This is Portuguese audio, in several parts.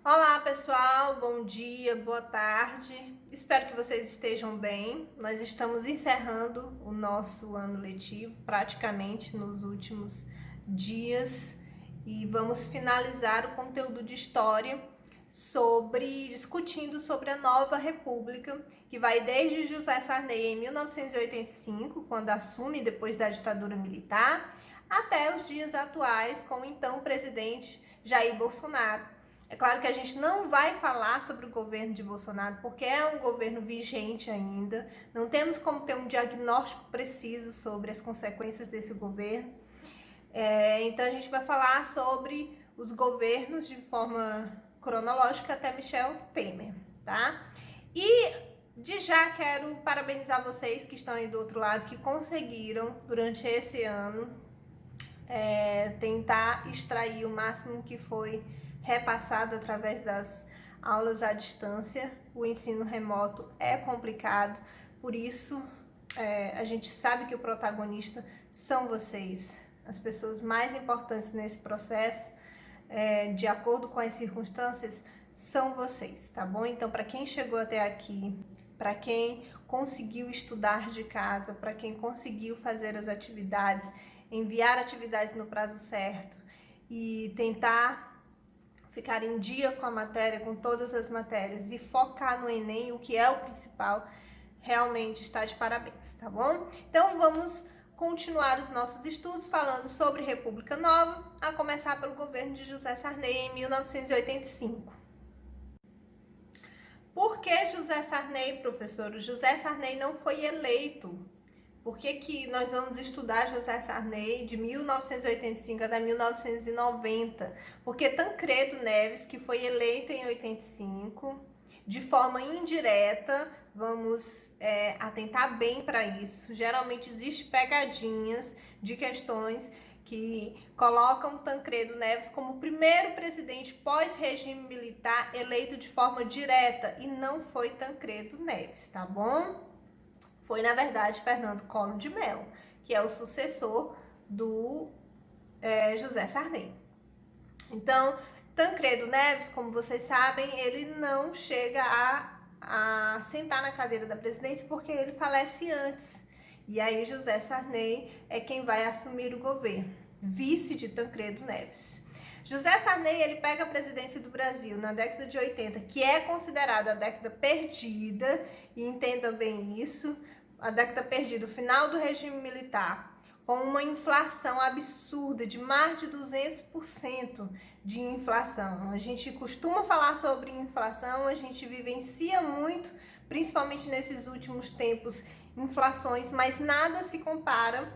Olá pessoal, bom dia, boa tarde. Espero que vocês estejam bem. Nós estamos encerrando o nosso ano letivo, praticamente nos últimos dias, e vamos finalizar o conteúdo de história discutindo sobre a nova república, que vai desde José Sarney em 1985, quando assume depois da ditadura militar, até os dias atuais com o então presidente Jair Bolsonaro. É claro que a gente não vai falar sobre o governo de Bolsonaro, porque é um governo vigente ainda. Não temos como ter um diagnóstico preciso sobre as consequências desse governo. Então a gente vai falar sobre os governos de forma cronológica até Michel Temer, tá? E de já quero parabenizar vocês que estão aí do outro lado, que conseguiram durante esse ano tentar extrair o máximo que foi repassado através das aulas à distância. O ensino remoto é complicado, por isso a gente sabe que o protagonista são vocês, as pessoas mais importantes nesse processo, de acordo com as circunstâncias, são vocês, tá bom? Então, para quem chegou até aqui, para quem conseguiu estudar de casa, para quem conseguiu fazer as atividades, enviar atividades no prazo certo e tentar ficar em dia com a matéria, com todas as matérias e focar no Enem, o que é o principal, realmente está de parabéns, tá bom? Então vamos continuar os nossos estudos falando sobre República Nova, a começar pelo governo de José Sarney em 1985. Por que José Sarney, professor? O José Sarney não foi eleito. Por que nós vamos estudar José Sarney de 1985 até 1990? Porque Tancredo Neves, que foi eleito em 85, de forma indireta, vamos atentar bem para isso. Geralmente existe pegadinhas de questões que colocam Tancredo Neves como o primeiro presidente pós-regime militar eleito de forma direta, e não foi Tancredo Neves, tá bom? Foi, na verdade, Fernando Collor de Mello, que é o sucessor do José Sarney. Então, Tancredo Neves, como vocês sabem, ele não chega a sentar na cadeira da presidência porque ele falece antes. E aí José Sarney é quem vai assumir o governo, vice de Tancredo Neves. José Sarney, ele pega a presidência do Brasil na década de 80, que é considerada a década perdida, e entendam bem isso, a década perdida, o final do regime militar, com uma inflação absurda de mais de 200% de inflação. A gente costuma falar sobre inflação, a gente vivencia muito, principalmente nesses últimos tempos, inflações, mas nada se compara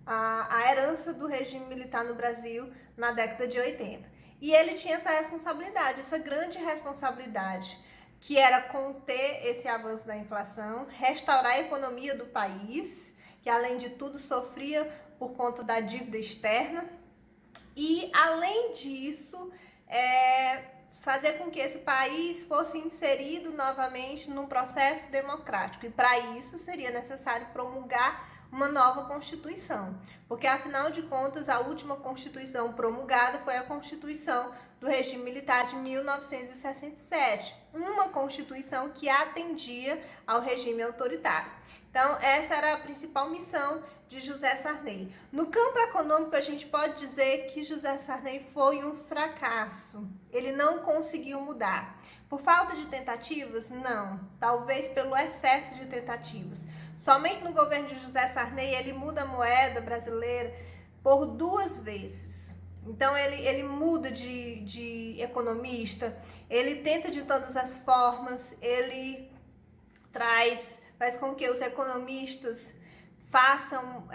a herança do regime militar no Brasil na década de 80. E ele tinha essa responsabilidade, essa grande responsabilidade, que era conter esse avanço da inflação, restaurar a economia do país, que além de tudo sofria por conta da dívida externa, e além disso, fazer com que esse país fosse inserido novamente num processo democrático. E para isso seria necessário promulgar uma nova Constituição, porque afinal de contas a última Constituição promulgada foi a Constituição do regime militar de 1967, uma Constituição que atendia ao regime autoritário. Então, essa era a principal missão de José Sarney. No campo econômico, a gente pode dizer que José Sarney foi um fracasso. Ele não conseguiu mudar. Por falta de tentativas? Não. Talvez pelo excesso de tentativas. Somente no governo de José Sarney ele muda a moeda brasileira por 2 vezes. Então ele muda de economista, ele tenta de todas as formas, ele faz com que os economistas façam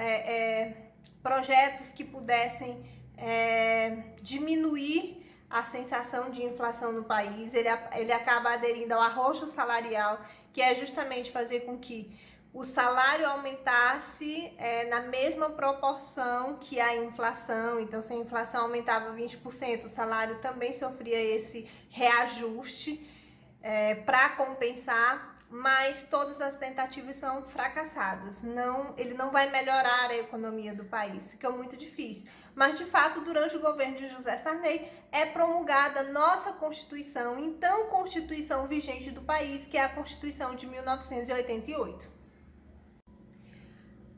projetos que pudessem diminuir a sensação de inflação no país. Ele acaba aderindo ao arrocho salarial, que é justamente fazer com que o salário aumentasse na mesma proporção que a inflação. Então, se a inflação aumentava 20%, o salário também sofria esse reajuste para compensar mas todas as tentativas são fracassadas. Ele não vai melhorar a economia do país, fica muito difícil. Mas, de fato, durante o governo de José Sarney, é promulgada a nossa Constituição, então Constituição vigente do país, que é a Constituição de 1988.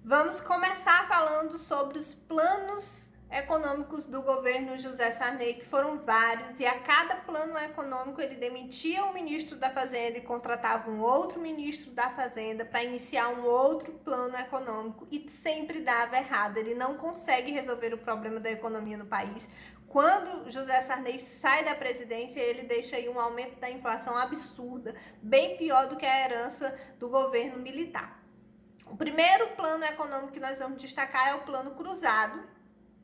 Vamos começar falando sobre os planos econômicos do governo José Sarney, que foram vários, e a cada plano econômico ele demitia o ministro da Fazenda e contratava um outro ministro da Fazenda para iniciar um outro plano econômico, e sempre dava errado. Ele não consegue resolver o problema da economia no país. Quando José Sarney sai da presidência, ele deixa aí um aumento da inflação absurda, bem pior do que a herança do governo militar. O primeiro plano econômico que nós vamos destacar é o Plano Cruzado,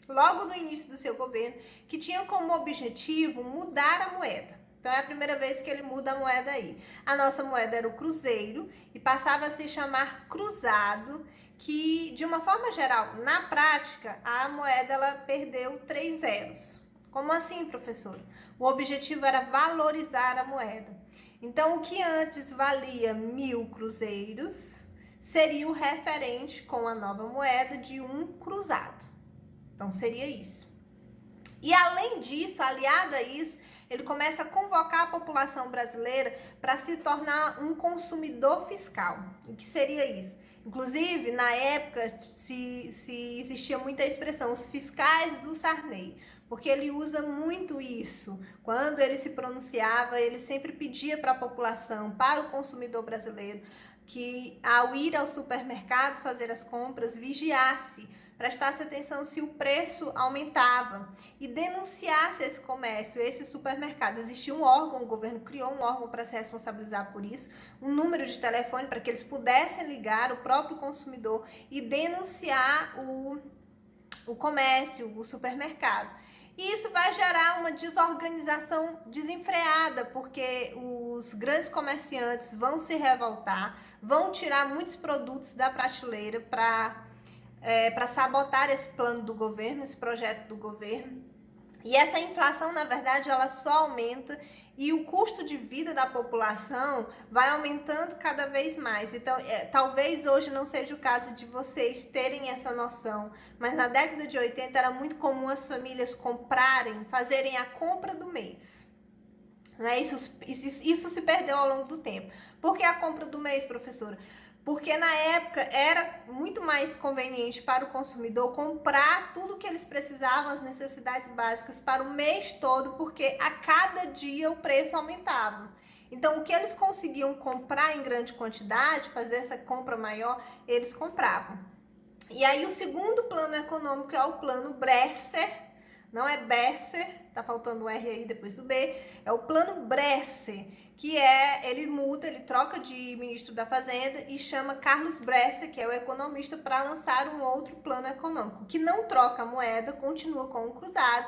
logo no início do seu governo, que tinha como objetivo mudar a moeda. Então é a primeira vez que ele muda a moeda aí. A nossa moeda era o cruzeiro e passava a se chamar cruzado, que de uma forma geral, na prática, a moeda ela perdeu 3 zeros. Como assim, professor? O objetivo era valorizar a moeda. Então o que antes valia 1.000 cruzeiros seria o referente com a nova moeda de 1 cruzado. Então, seria isso. E, além disso, aliado a isso, ele começa a convocar a população brasileira para se tornar um consumidor fiscal. O que seria isso? Inclusive, na época, se existia muita expressão, os fiscais do Sarney, porque ele usa muito isso. Quando ele se pronunciava, ele sempre pedia para a população, para o consumidor brasileiro, que ao ir ao supermercado fazer as compras, vigiasse, prestasse atenção se o preço aumentava e denunciasse esse comércio, esses supermercados. Existia um órgão, o governo criou um órgão para se responsabilizar por isso, um número de telefone para que eles pudessem ligar, o próprio consumidor, e denunciar o comércio, o supermercado. E isso vai gerar uma desorganização desenfreada, porque os grandes comerciantes vão se revoltar, vão tirar muitos produtos da prateleira para sabotar esse plano do governo, esse projeto do governo. E essa inflação, na verdade, ela só aumenta e o custo de vida da população vai aumentando cada vez mais. Então, talvez hoje não seja o caso de vocês terem essa noção, mas na década de 80 era muito comum as famílias fazerem a compra do mês. Né? Isso se perdeu ao longo do tempo. Por que a compra do mês, professora? Porque na época era muito mais conveniente para o consumidor comprar tudo o que eles precisavam, as necessidades básicas, para o mês todo, porque a cada dia o preço aumentava. Então, o que eles conseguiam comprar em grande quantidade, fazer essa compra maior, eles compravam. E aí o segundo plano econômico é o plano Bresser, não é Besser, tá faltando um R aí depois do B, é o plano Bresser, que ele troca de ministro da Fazenda e chama Carlos Bresser, que é o economista, para lançar um outro plano econômico, que não troca a moeda, continua com o cruzado,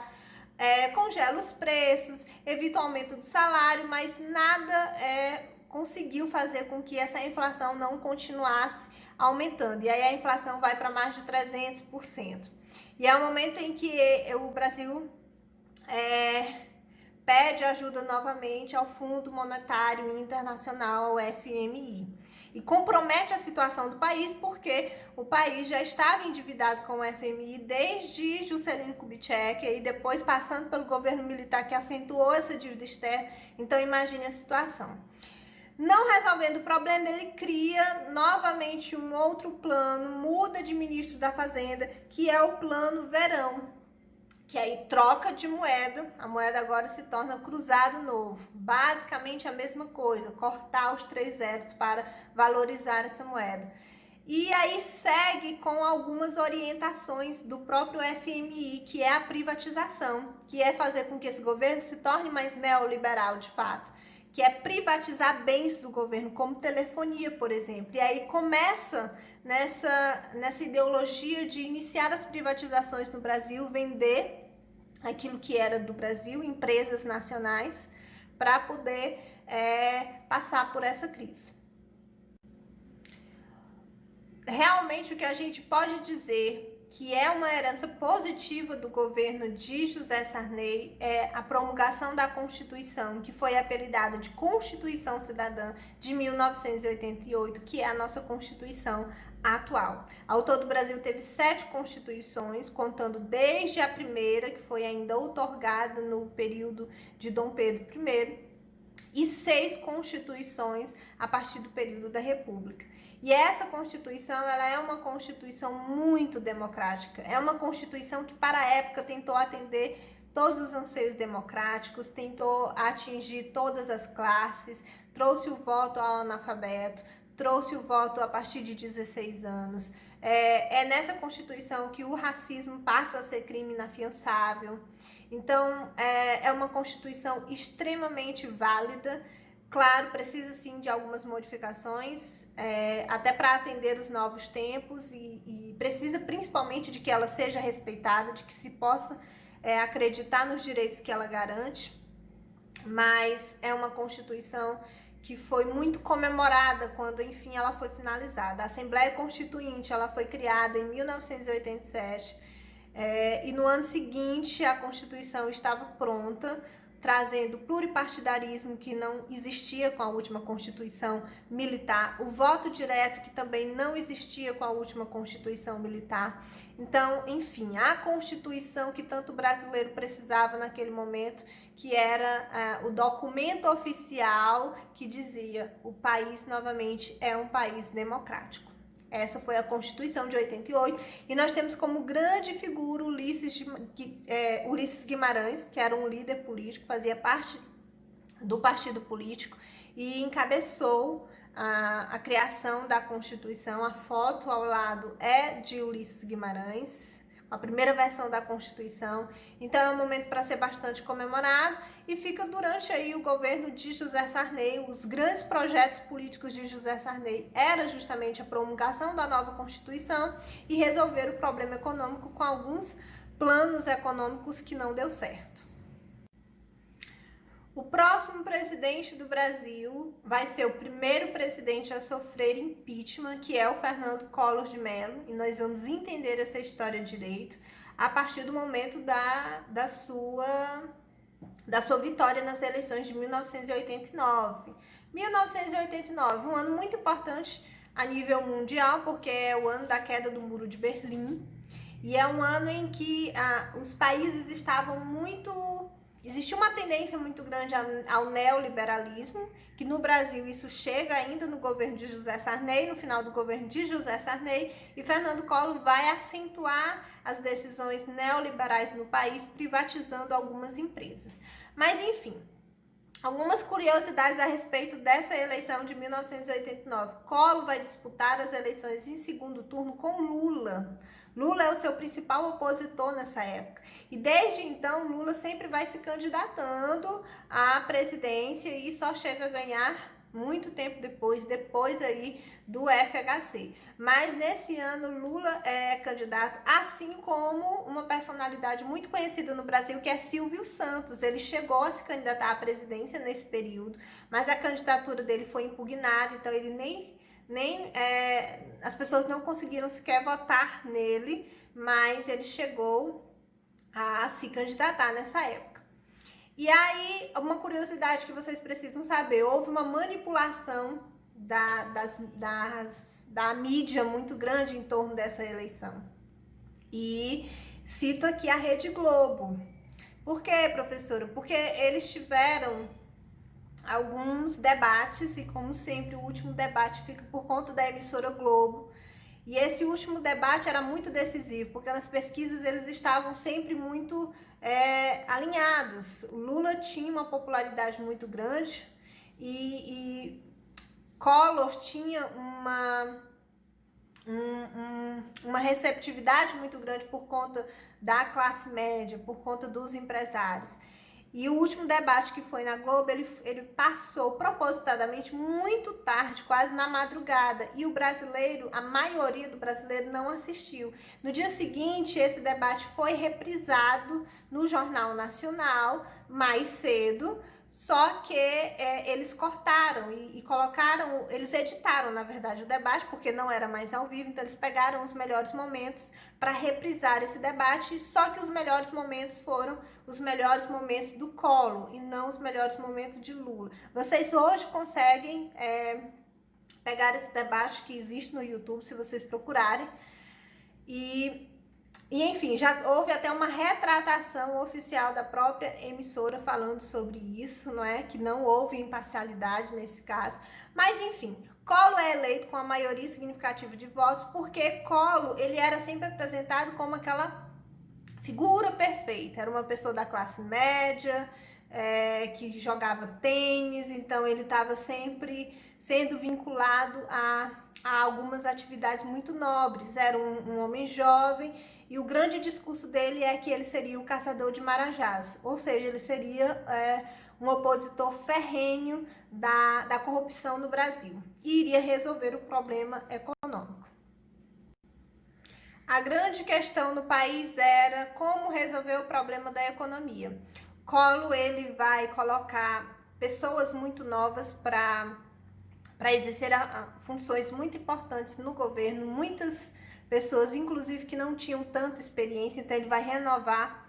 congela os preços, evita o aumento do salário, mas nada conseguiu fazer com que essa inflação não continuasse aumentando. E aí a inflação vai para mais de 300%. E é o momento em que o Brasil pede ajuda novamente ao Fundo Monetário Internacional, ao FMI. E compromete a situação do país, porque o país já estava endividado com o FMI desde Juscelino Kubitschek, e depois passando pelo governo militar que acentuou essa dívida externa. Então imagine a situação. Não resolvendo o problema, ele cria novamente um outro plano, muda de ministro da Fazenda, que é o Plano Verão, que aí troca de moeda, a moeda agora se torna cruzado novo. Basicamente a mesma coisa, cortar os 3 zeros para valorizar essa moeda. E aí segue com algumas orientações do próprio FMI, que é a privatização, que é fazer com que esse governo se torne mais neoliberal de fato, que é privatizar bens do governo, como telefonia, por exemplo. E aí começa nessa ideologia de iniciar as privatizações no Brasil, vender aquilo que era do Brasil, empresas nacionais, para poder passar por essa crise. Realmente o que a gente pode dizer que é uma herança positiva do governo de José Sarney, é a promulgação da Constituição, que foi apelidada de Constituição Cidadã de 1988, que é a nossa Constituição atual. Ao todo, o Brasil teve 7 constituições, contando desde a primeira, que foi ainda outorgada no período de Dom Pedro I, e 6 constituições a partir do período da República. E essa Constituição, ela é uma Constituição muito democrática, é uma Constituição que para a época tentou atender todos os anseios democráticos, tentou atingir todas as classes, trouxe o voto ao analfabeto, trouxe o voto a partir de 16 anos. É nessa Constituição que o racismo passa a ser crime inafiançável. Então, é uma Constituição extremamente válida. Claro, precisa sim de algumas modificações, até para atender os novos tempos e precisa principalmente de que ela seja respeitada, de que se possa acreditar nos direitos que ela garante, mas é uma Constituição que foi muito comemorada quando, enfim, ela foi finalizada. A Assembleia Constituinte, ela foi criada em 1987, e no ano seguinte a Constituição estava pronta, trazendo pluripartidarismo que não existia com a última Constituição militar, o voto direto que também não existia com a última Constituição militar. Então, enfim, a Constituição que tanto o brasileiro precisava naquele momento, que era o documento oficial que dizia: o país novamente é um país democrático. Essa foi a Constituição de 88, e nós temos como grande figura Ulisses Guimarães, que era um líder político, fazia parte do partido político e encabeçou a criação da Constituição. A foto ao lado é de Ulisses Guimarães, a primeira versão da Constituição. Então é um momento para ser bastante comemorado, e fica durante aí o governo de José Sarney. Os grandes projetos políticos de José Sarney era justamente a promulgação da nova Constituição e resolver o problema econômico com alguns planos econômicos que não deu certo. O próximo presidente do Brasil vai ser o primeiro presidente a sofrer impeachment, que é o Fernando Collor de Mello, e nós vamos entender essa história direito a partir do momento da sua vitória nas eleições de 1989. 1989, um ano muito importante a nível mundial, porque é o ano da queda do Muro de Berlim, e é um ano em que os países estavam Existia uma tendência muito grande ao neoliberalismo, que no Brasil isso chega ainda no governo de José Sarney, no final do governo de José Sarney, e Fernando Collor vai acentuar as decisões neoliberais no país, privatizando algumas empresas. Mas, enfim, algumas curiosidades a respeito dessa eleição de 1989. Collor vai disputar as eleições em segundo turno com Lula. Lula é o seu principal opositor nessa época. E desde então, Lula sempre vai se candidatando à presidência e só chega a ganhar muito tempo depois aí do FHC. Mas nesse ano, Lula é candidato, assim como uma personalidade muito conhecida no Brasil, que é Silvio Santos. Ele chegou a se candidatar à presidência nesse período, mas a candidatura dele foi impugnada, então ele as pessoas não conseguiram sequer votar nele, mas ele chegou a se candidatar nessa época. E aí, uma curiosidade que vocês precisam saber: houve uma manipulação da mídia muito grande em torno dessa eleição. E cito aqui a Rede Globo. Por quê, professora? Porque eles tiveram alguns debates, e como sempre o último debate fica por conta da emissora Globo, e esse último debate era muito decisivo, porque nas pesquisas eles estavam sempre muito alinhados. O Lula tinha uma popularidade muito grande e Collor tinha uma receptividade muito grande por conta da classe média, por conta dos empresários. E o último debate que foi na Globo, ele passou propositadamente muito tarde, quase na madrugada. E o brasileiro, a maioria do brasileiro não assistiu. No dia seguinte, esse debate foi reprisado no Jornal Nacional, mais cedo, só que eles cortaram e colocaram, eles editaram, na verdade, o debate, porque não era mais ao vivo, então eles pegaram os melhores momentos para reprisar esse debate, só que os melhores momentos foram os melhores momentos do Collor e não os melhores momentos de Lula. Vocês hoje conseguem pegar esse debate que existe no YouTube, se vocês procurarem, e enfim, já houve até uma retratação oficial da própria emissora falando sobre isso, não é? Que não houve imparcialidade nesse caso. Mas enfim, Collor é eleito com a maioria significativa de votos porque Collor, ele era sempre apresentado como aquela figura perfeita. Era uma pessoa da classe média, que jogava tênis, então ele estava sempre sendo vinculado a algumas atividades muito nobres. Era um homem jovem e o grande discurso dele é que ele seria o caçador de marajás, ou seja, ele seria um opositor ferrenho da corrupção no Brasil e iria resolver o problema econômico. A grande questão no país era como resolver o problema da economia. Collor, ele vai colocar pessoas muito novas para exercer funções muito importantes no governo, muitas pessoas, inclusive, que não tinham tanta experiência, então ele vai renovar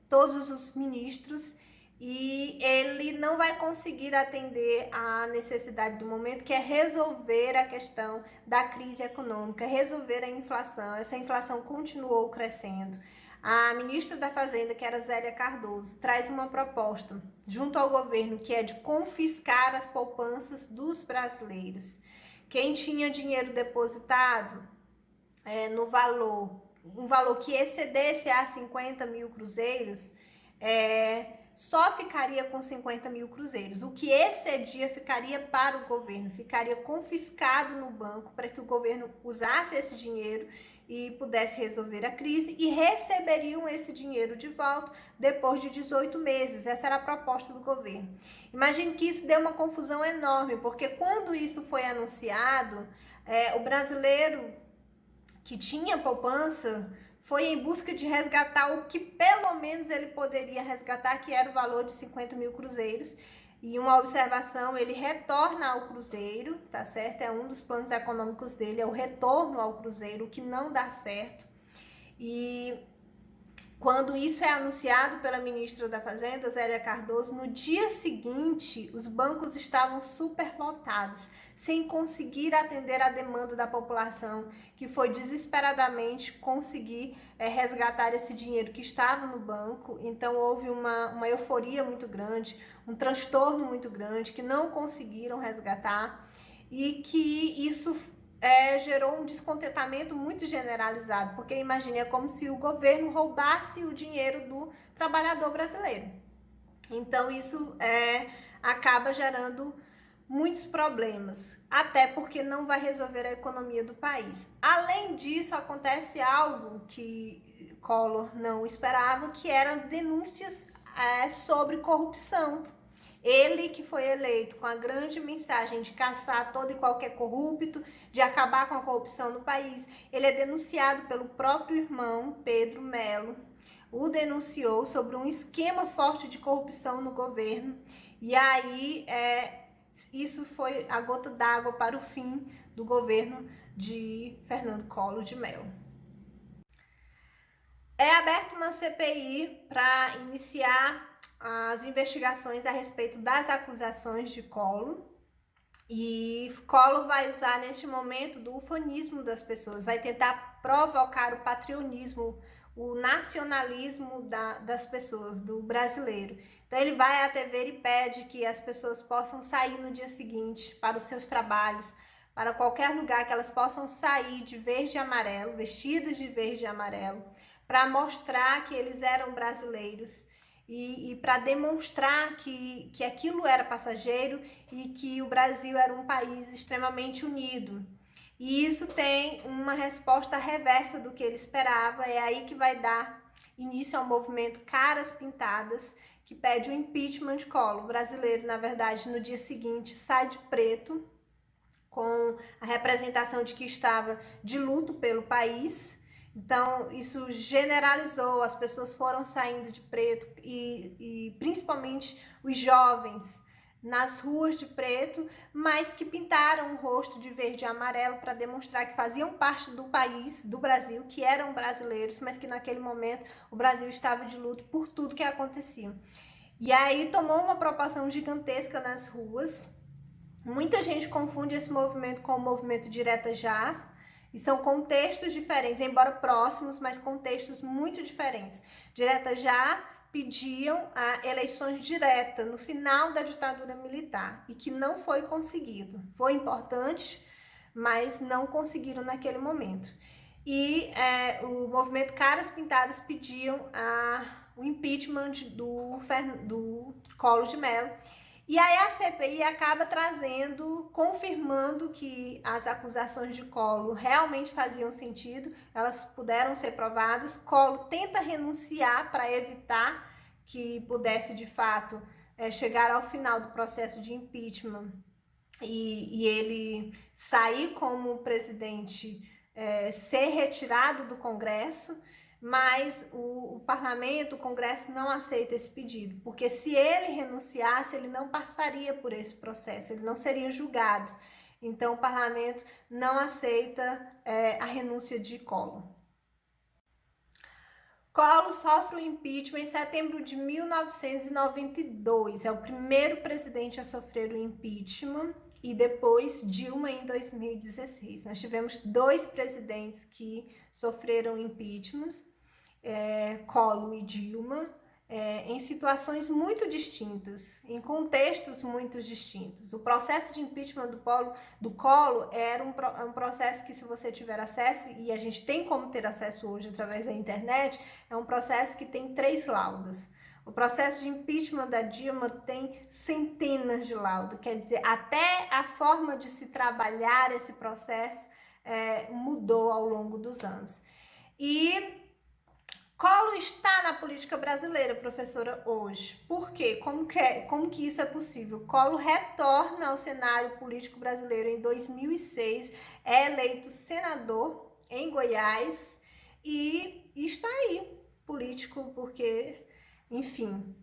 todos os ministros e ele não vai conseguir atender à necessidade do momento, que é resolver a questão da crise econômica, resolver a inflação. Essa inflação continuou crescendo. A ministra da Fazenda, que era Zélia Cardoso, traz uma proposta junto ao governo que é de confiscar as poupanças dos brasileiros. Quem tinha dinheiro depositado no valor, um valor que excedesse a 50 mil cruzeiros, só ficaria com 50 mil cruzeiros. O que excedia ficaria para o governo, ficaria confiscado no banco para que o governo usasse esse dinheiro e pudesse resolver a crise e receberiam esse dinheiro de volta depois de 18 meses. Essa era a proposta do governo. Imagine que isso deu uma confusão enorme, porque quando isso foi anunciado, o brasileiro que tinha poupança foi em busca de resgatar o que pelo menos ele poderia resgatar, que era o valor de 50 mil cruzeiros. E uma observação, ele retorna ao cruzeiro, tá certo? É um dos planos econômicos dele, é o retorno ao cruzeiro, o que não dá certo. E quando isso é anunciado pela ministra da Fazenda, Zélia Cardoso, no dia seguinte, os bancos estavam superlotados, sem conseguir atender a demanda da população, que foi desesperadamente conseguir resgatar esse dinheiro que estava no banco. Então, houve uma euforia muito grande, um transtorno muito grande, que não conseguiram resgatar e que isso gerou um descontentamento muito generalizado, porque imagine, é como se o governo roubasse o dinheiro do trabalhador brasileiro. Então isso acaba gerando muitos problemas, até porque não vai resolver a economia do país. Além disso, acontece algo que Collor não esperava, que eram as denúncias sobre corrupção. Ele que foi eleito com a grande mensagem de caçar todo e qualquer corrupto, de acabar com a corrupção no país, ele é denunciado pelo próprio irmão, Pedro Melo, o denunciou sobre um esquema forte de corrupção no governo, e aí isso foi a gota d'água para o fim do governo de Fernando Collor de Mello. É aberta uma CPI para iniciar as investigações a respeito das acusações de Collor, e Collor vai usar neste momento do ufanismo das pessoas, vai tentar provocar o patriotismo, o nacionalismo das pessoas, do brasileiro. Então ele vai à TV e pede que as pessoas possam sair no dia seguinte para os seus trabalhos, para qualquer lugar, que elas possam sair de verde e amarelo, vestidas de verde e amarelo, para mostrar que eles eram brasileiros e para demonstrar que aquilo era passageiro e que o Brasil era um país extremamente unido. E isso tem uma resposta reversa do que ele esperava. É aí que vai dar início ao movimento Caras Pintadas, que pede o impeachment de Collor. O brasileiro, na verdade, no dia seguinte sai de preto, com a representação de que estava de luto pelo país, Então, isso generalizou, as pessoas foram saindo de preto e principalmente os jovens nas ruas de preto, mas que pintaram o rosto de verde e amarelo para demonstrar que faziam parte do país, do Brasil, que eram brasileiros, mas que naquele momento o Brasil estava de luto por tudo que acontecia. E aí tomou uma proporção gigantesca nas ruas. Muita gente confunde esse movimento com o movimento Direta Já, e são contextos diferentes, embora próximos, mas contextos muito diferentes. Direta Já pediam eleições diretas no final da ditadura militar e que não foi conseguido. Foi importante, mas não conseguiram naquele momento. E o movimento Caras Pintadas pediam o impeachment do Collor de Mello. E aí a CPI acaba trazendo, confirmando que as acusações de Collor realmente faziam sentido, elas puderam ser provadas. Collor tenta renunciar para evitar que pudesse, de fato, chegar ao final do processo de impeachment e ele sair como presidente, ser retirado do Congresso, mas o parlamento, o Congresso não aceita esse pedido, porque se ele renunciasse, ele não passaria por esse processo, ele não seria julgado. Então, o parlamento não aceita a renúncia de Collor. Collor sofre o impeachment em setembro de 1992, é o primeiro presidente a sofrer o impeachment, e depois Dilma em 2016. Nós tivemos 2 presidentes que sofreram impeachments, Collor e Dilma, em situações muito distintas, em contextos muito distintos. O processo de impeachment do Collor era um processo que, se você tiver acesso, e a gente tem como ter acesso hoje através da internet, é um processo que tem 3 laudas. O processo de impeachment da Dilma tem centenas de laudas, quer dizer, até a forma de se trabalhar esse processo mudou ao longo dos anos. E Collor está na política brasileira, professora, hoje. Por quê? Como que isso é possível? Collor retorna ao cenário político brasileiro em 2006, é eleito senador em Goiás e está aí, político, porque, enfim,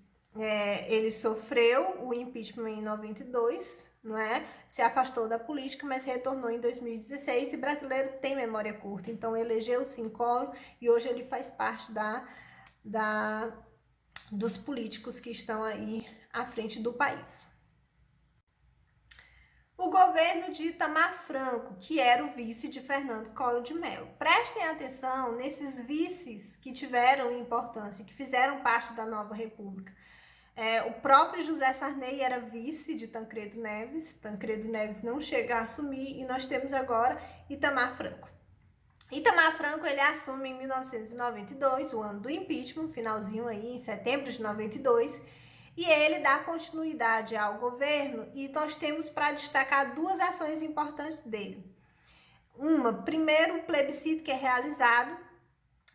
ele sofreu o impeachment em 92, não é? Se afastou da política, mas retornou em 2016, e brasileiro tem memória curta, então elegeu sim Collor e hoje ele faz parte dos políticos que estão aí à frente do país. O governo de Itamar Franco, que era o vice de Fernando Collor de Mello. Prestem atenção nesses vices que tiveram importância, que fizeram parte da nova república. O próprio José Sarney era vice de Tancredo Neves. Tancredo Neves não chega a assumir e nós temos agora Itamar Franco. Itamar Franco, ele assume em 1992, o ano do impeachment, finalzinho aí, em setembro de 92, e ele dá continuidade ao governo, e nós temos para destacar 2 ações importantes dele. Primeiro, o plebiscito que é realizado,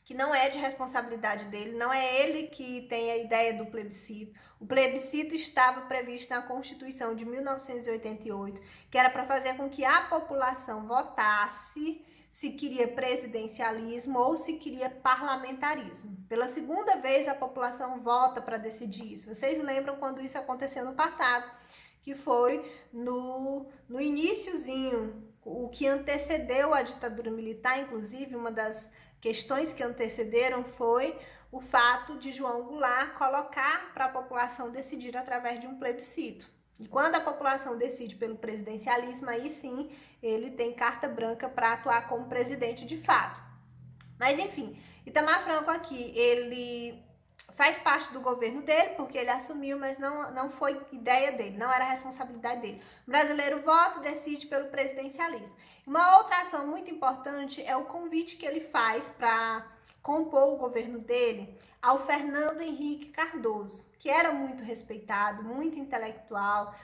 que não é de responsabilidade dele, não é ele que tem a ideia do plebiscito. O plebiscito estava previsto na Constituição de 1988, que era para fazer com que a população votasse se queria presidencialismo ou se queria parlamentarismo. Pela segunda vez, a população vota para decidir isso. Vocês lembram quando isso aconteceu no passado, que foi no iniciozinho, o que antecedeu a ditadura militar, inclusive uma das questões que antecederam foi o fato de João Goulart colocar para a população decidir através de um plebiscito. E quando a população decide pelo presidencialismo, aí sim ele tem carta branca para atuar como presidente de fato. Mas enfim, Itamar Franco aqui, ele faz parte do governo dele, porque ele assumiu, mas não foi ideia dele, não era responsabilidade dele. O brasileiro vota, decide pelo presidencialismo. Uma outra ação muito importante é o convite que ele faz para compor o governo dele ao Fernando Henrique Cardoso, que era muito respeitado, muito intelectual,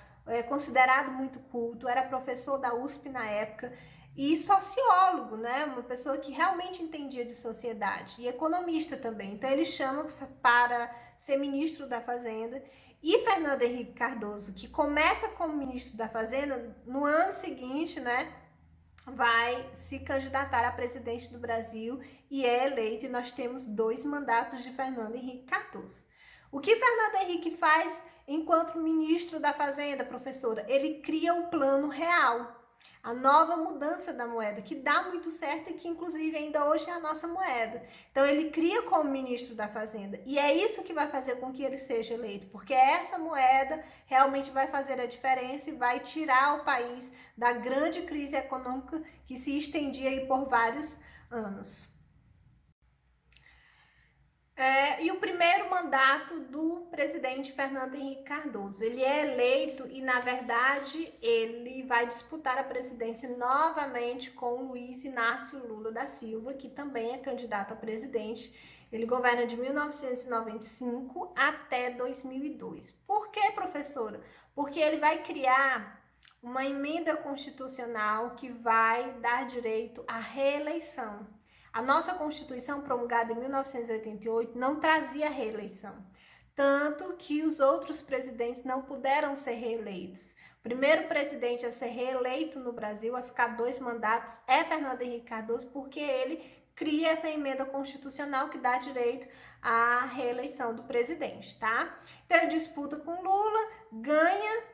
considerado muito culto, era professor da USP na época, e sociólogo, né? Uma pessoa que realmente entendia de sociedade, e economista também. Então ele chama para ser ministro da Fazenda. E Fernando Henrique Cardoso, que começa como ministro da Fazenda, no ano seguinte, né, vai se candidatar a presidente do Brasil e é eleito, e nós temos 2 mandatos de Fernando Henrique Cardoso. O que Fernando Henrique faz enquanto ministro da Fazenda, professora? Ele cria o Plano Real, a nova mudança da moeda, que dá muito certo e que inclusive ainda hoje é a nossa moeda. Então ele cria como ministro da Fazenda, e é isso que vai fazer com que ele seja eleito, porque essa moeda realmente vai fazer a diferença e vai tirar o país da grande crise econômica que se estendia aí por vários anos. E o primeiro mandato do presidente Fernando Henrique Cardoso. Ele é eleito e, na verdade, ele vai disputar a presidência novamente com Luiz Inácio Lula da Silva, que também é candidato a presidente. Ele governa de 1995 até 2002. Por que, professora? Porque ele vai criar uma emenda constitucional que vai dar direito à reeleição. A nossa Constituição, promulgada em 1988, não trazia reeleição, tanto que os outros presidentes não puderam ser reeleitos. O primeiro presidente a ser reeleito no Brasil, a ficar 2 mandatos, é Fernando Henrique Cardoso, porque ele cria essa emenda constitucional que dá direito à reeleição do presidente, tá? Então ele disputa com Lula, ganha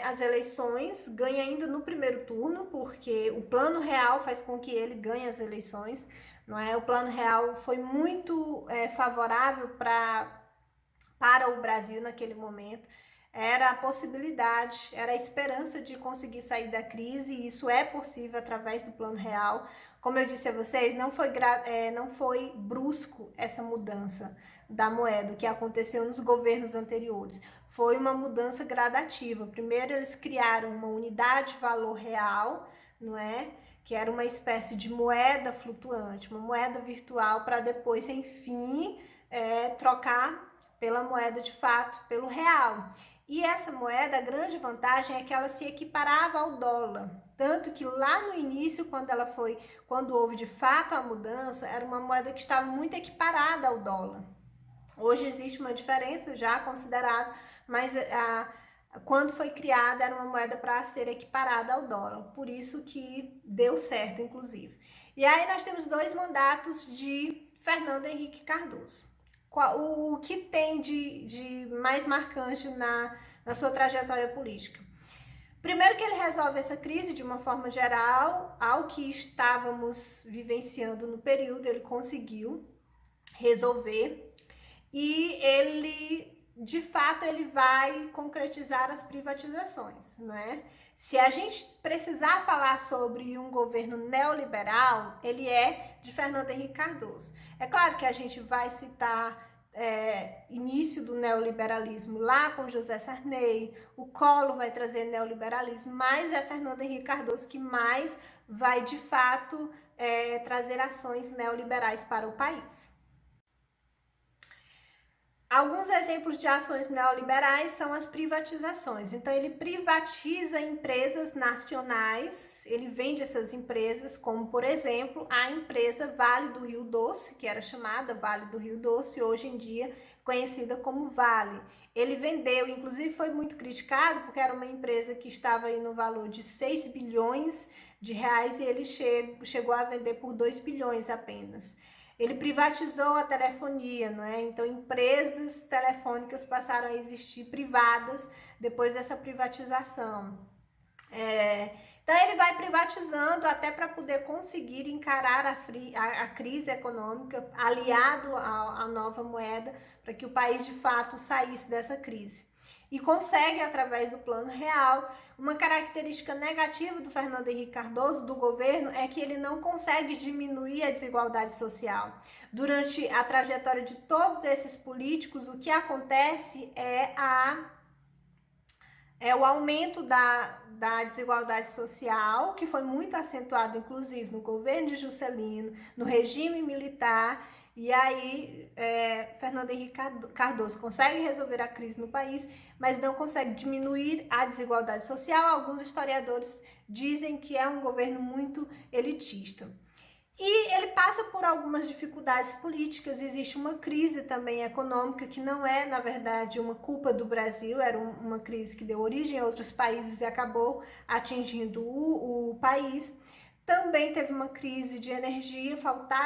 as eleições, ganha ainda no primeiro turno, porque o Plano Real faz com que ele ganhe as eleições, não é? O Plano Real foi muito favorável para o Brasil naquele momento. Era a possibilidade, era a esperança de conseguir sair da crise, e isso é possível através do Plano Real. Como eu disse a vocês, não foi brusco essa mudança da moeda que aconteceu nos governos anteriores. Foi uma mudança gradativa. Primeiro eles criaram uma unidade de valor real, não é? Que era uma espécie de moeda flutuante, uma moeda virtual, para depois, enfim, trocar pela moeda de fato, pelo real. E essa moeda, a grande vantagem é que ela se equiparava ao dólar. Tanto que lá no início, quando houve de fato a mudança, era uma moeda que estava muito equiparada ao dólar. Hoje existe uma diferença já considerável, mas quando foi criada era uma moeda para ser equiparada ao dólar. Por isso que deu certo, inclusive. E aí nós temos 2 mandatos de Fernando Henrique Cardoso. O que tem de mais marcante na sua trajetória política? Primeiro que ele resolve essa crise de uma forma geral, ao que estávamos vivenciando no período, ele conseguiu resolver, e ele, de fato, ele vai concretizar as privatizações, não é? Se a gente precisar falar sobre um governo neoliberal, ele é de Fernando Henrique Cardoso. É claro que a gente vai citar início do neoliberalismo lá com José Sarney, o Collor vai trazer neoliberalismo, mas é Fernando Henrique Cardoso que mais vai, de fato, trazer ações neoliberais para o país. Alguns exemplos de ações neoliberais são as privatizações. Então, ele privatiza empresas nacionais, ele vende essas empresas, como, por exemplo, a empresa Vale do Rio Doce, que era chamada Vale do Rio Doce, hoje em dia conhecida como Vale. Ele vendeu, inclusive foi muito criticado, porque era uma empresa que estava aí no valor de 6 bilhões de reais e ele chegou a vender por 2 bilhões apenas. Ele privatizou a telefonia, não é? Então, empresas telefônicas passaram a existir privadas depois dessa privatização. Então, ele vai privatizando até para poder conseguir encarar a crise econômica, aliado à nova moeda, para que o país, de fato, saísse dessa crise. E consegue, através do Plano Real. Uma característica negativa do Fernando Henrique Cardoso, do governo, é que ele não consegue diminuir a desigualdade social. Durante a trajetória de todos esses políticos, o que acontece é o aumento da desigualdade social, que foi muito acentuado, inclusive, no governo de Juscelino, no regime militar. E aí, Fernando Henrique Cardoso consegue resolver a crise no país, mas não consegue diminuir a desigualdade social. Alguns historiadores dizem que é um governo muito elitista. E ele passa por algumas dificuldades políticas, existe uma crise também econômica, que não é, na verdade, uma culpa do Brasil, era uma crise que deu origem a outros países e acabou atingindo o país. Também teve uma crise de energia, faltou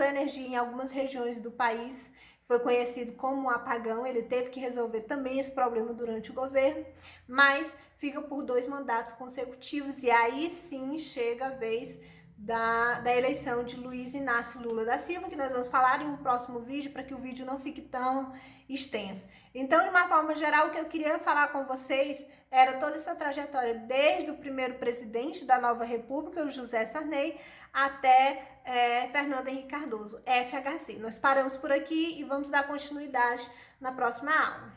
energia em algumas regiões do país, foi conhecido como um apagão, ele teve que resolver também esse problema durante o governo, mas fica por 2 mandatos consecutivos e aí sim chega a vez da eleição de Luiz Inácio Lula da Silva, que nós vamos falar em um próximo vídeo, para que o vídeo não fique tão extenso. Então, de uma forma geral, o que eu queria falar com vocês era toda essa trajetória, desde o primeiro presidente da nova república, o José Sarney, até Fernando Henrique Cardoso, FHC. Nós paramos por aqui e vamos dar continuidade na próxima aula.